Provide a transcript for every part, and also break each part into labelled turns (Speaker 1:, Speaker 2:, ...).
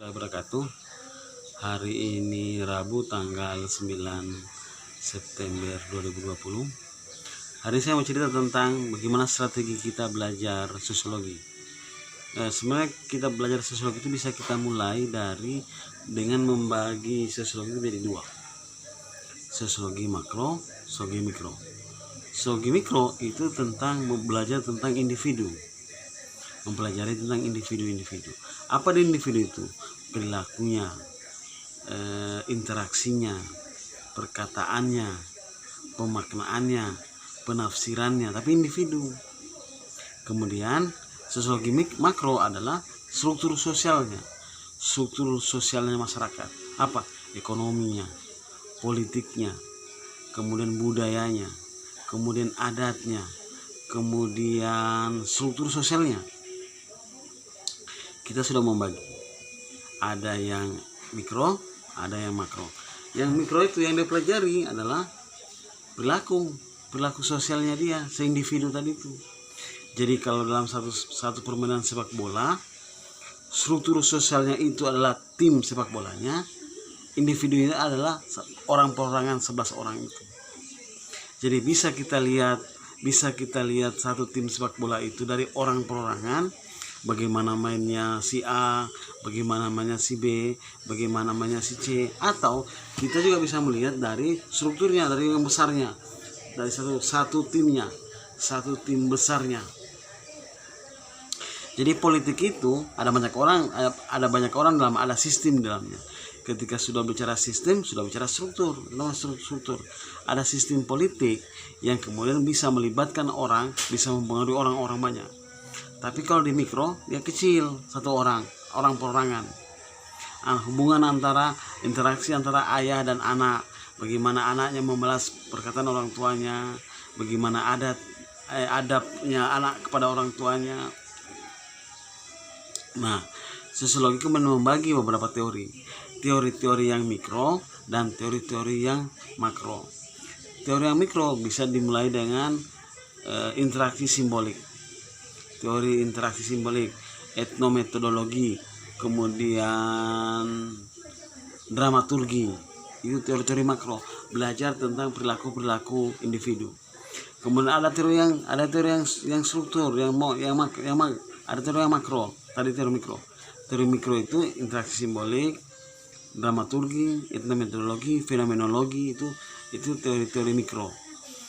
Speaker 1: Wabarakatuh. Hari ini Rabu tanggal 9 September 2020. Hari ini saya mau cerita tentang bagaimana strategi kita belajar sosiologi. Sebenarnya kita belajar sosiologi itu bisa kita mulai dengan membagi sosiologi menjadi dua. Sosiologi makro, sosiologi mikro. Sosiologi mikro itu tentang belajar tentang individu. Mempelajari tentang individu-individu. Apa di individu itu? Perilakunya, interaksinya, perkataannya, pemaknaannya, penafsirannya, tapi individu. Kemudian sosiologi makro adalah struktur sosialnya masyarakat. Apa? Ekonominya, politiknya, kemudian budayanya, kemudian adatnya, kemudian struktur sosialnya. Kita sudah membagi, ada yang mikro, ada yang makro. Yang mikro itu yang dipelajari adalah perilaku sosialnya dia, seindividu tadi itu. Jadi kalau dalam satu permainan sepak bola, struktur sosialnya itu adalah tim sepak bolanya, individunya adalah orang perorangan 11 orang itu. Jadi bisa kita lihat satu tim sepak bola itu dari orang perorangan, bagaimana mainnya si A, bagaimana mainnya si B, bagaimana mainnya si C, atau kita juga bisa melihat dari strukturnya, dari yang besarnya, dari satu timnya, satu tim besarnya. Jadi politik itu ada banyak orang dalam, ada sistem di dalamnya. Ketika sudah bicara sistem, sudah bicara struktur. Ada sistem politik yang kemudian bisa melibatkan orang, bisa mempengaruhi orang-orang banyak. Tapi kalau di mikro, dia kecil, satu orang perorangan. Hubungan interaksi antara ayah dan anak, bagaimana anaknya membalas perkataan orang tuanya, bagaimana adabnya anak kepada orang tuanya. Nah, sosiologi kemudian membagi beberapa teori yang mikro dan teori-teori yang makro. Teori yang mikro bisa dimulai dengan interaksi simbolik. Teori interaksi simbolik, etnometodologi, kemudian dramaturgi, itu teori-teori makro, belajar tentang perilaku individu. Kemudian ada teori yang struktur, ada teori yang makro, tadi teori mikro. Teori mikro itu interaksi simbolik, dramaturgi, etnometodologi, fenomenologi, itu teori-teori mikro.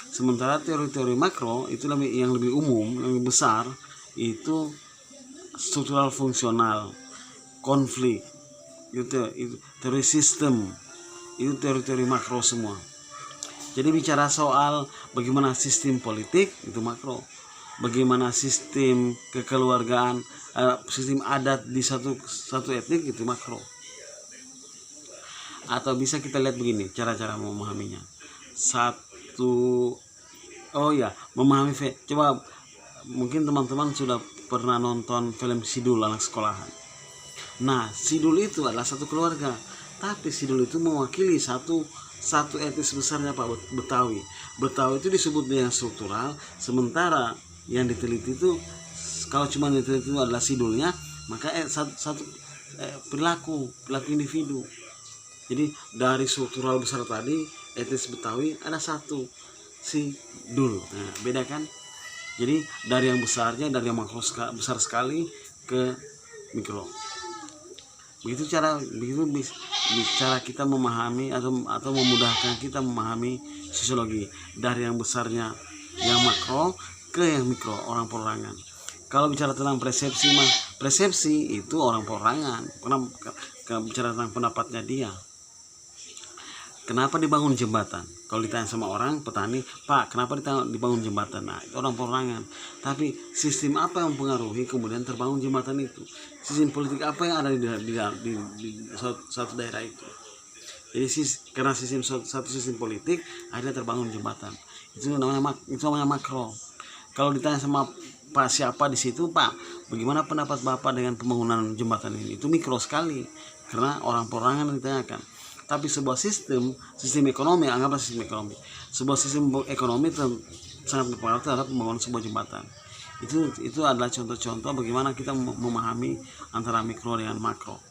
Speaker 1: Sementara teori-teori makro itu yang lebih umum, lebih besar, itu struktural fungsional, konflik, itu teori sistem, itu teori-teori makro semua. Jadi bicara soal bagaimana sistem politik, itu makro. Bagaimana sistem kekeluargaan, sistem adat di satu etnik, itu makro. Atau bisa kita lihat begini cara-cara memahaminya. Memahami. Coba mungkin teman-teman sudah pernah nonton film Sidul anak sekolahan. Nah, Sidul itu adalah satu keluarga, tapi Sidul itu mewakili satu etnis besarnya Pak Betawi. Betawi itu disebut dengan struktural, sementara yang diteliti itu kalau cuma diteliti itu adalah Sidulnya, maka perilaku individu. Jadi dari struktural besar tadi, etnis Betawi ada satu, Sidul. Nah, beda kan? Jadi dari yang besarnya, dari yang makro besar sekali ke mikro. Begitu cara kita memahami atau memudahkan kita memahami sosiologi, dari yang besarnya yang makro ke yang mikro, orang perorangan. Kalau bicara tentang persepsi itu orang perorangan. Karena bicara tentang pendapatnya dia. Kenapa dibangun jembatan? Kalau ditanya sama orang petani, Pak, kenapa dibangun jembatan? Nah, itu orang perorangan. Tapi sistem apa yang mempengaruhi kemudian terbangun jembatan itu? Sistem politik apa yang ada di suatu daerah itu? Jadi karena satu sistem politik akhirnya terbangun jembatan. Itu namanya makro. Kalau ditanya sama Pak siapa di situ, Pak, bagaimana pendapat Bapak dengan pembangunan jembatan ini? Itu mikro sekali, karena orang perorangan ditanyakan. Tapi sebuah sistem ekonomi, anggaplah sistem ekonomi. Sebuah sistem ekonomi sangat berpengaruh terhadap pembangunan sebuah jembatan. Itu adalah contoh-contoh bagaimana kita memahami antara mikro dengan makro.